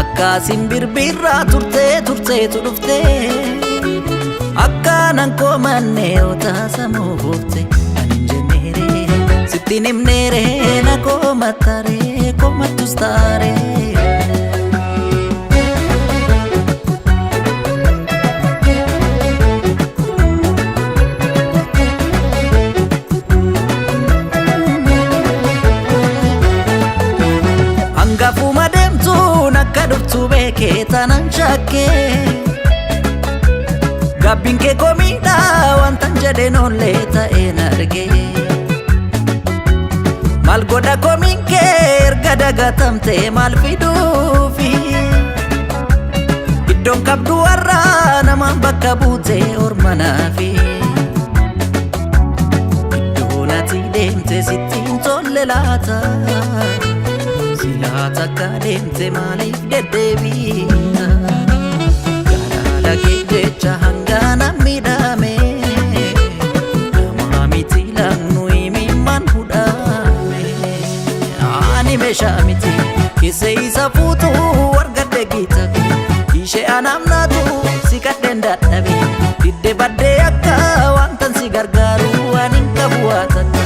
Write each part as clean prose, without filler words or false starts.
Akka simbirbiirraa turtee dhufte akka nan koomannee otaasamuu buufte anin jenneere sittiin himneere na koomattaare koomattus taare. Hangafuma deemtuun akka dhuftu beekee tanan shakkee gabbiin kee komiidhaa wantan jedheen ollee ta'een argee maal godha komiin kee erga dagatamtee maal fiduufi iddoon qabdu warraa namaan bakka buutee ormanaafi iddoon ati deemte sittiin tolle laata. Silaata akka deemte maaliif deddeebiita jaalala kee jecha hangana miidhame nama miti laannu himimmaan hudhame ani meeshaa miti keessa isa fuutu argadde giita ishee anamnaatu si kadheen dadhabe didde baddee akka wantan si gargaaru ani hin qabu waatakka.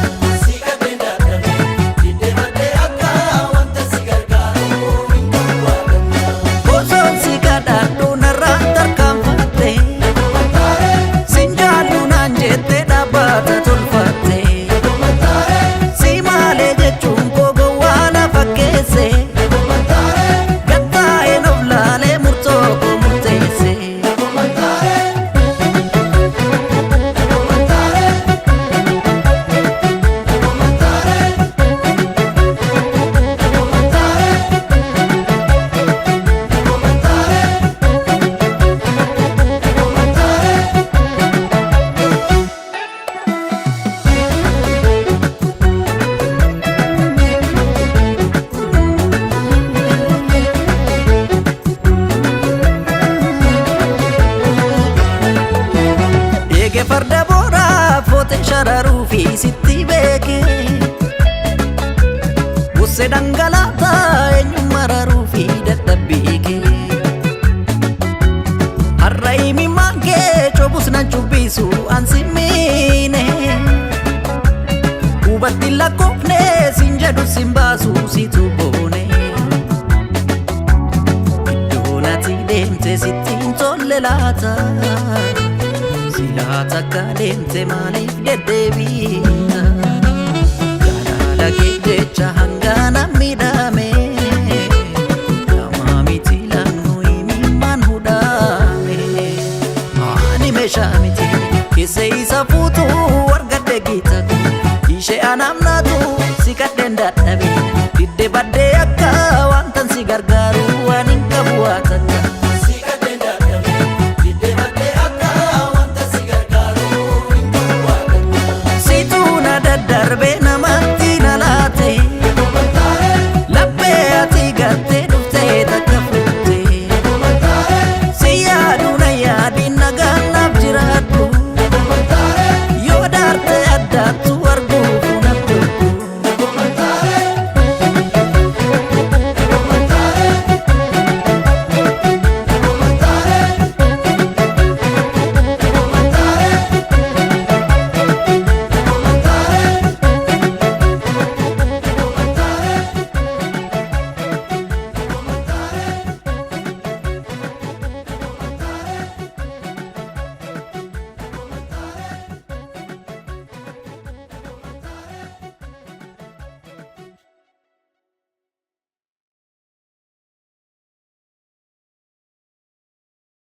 Farda boora foote shararuu fi sitti beeke busse dhangalaataa eenyu mararuu fi dadhabbii kee har'a himimmaan kee coobus nan cubbisu ansi miine hubatti lakkoofne sin jedhu sin baasu situ boone iddoon ati deemte sittiin tolle laata. Silaata akka deemte maaliif deddeebiita jaalala kee jecha hangana miidhame nama miti laannu himimmaan hudhame ani meeshaa miti keessa isa fuutu argadde giita ishee anamnaatu si kadheen dadhabe didde baddee akka wantan si gargaaru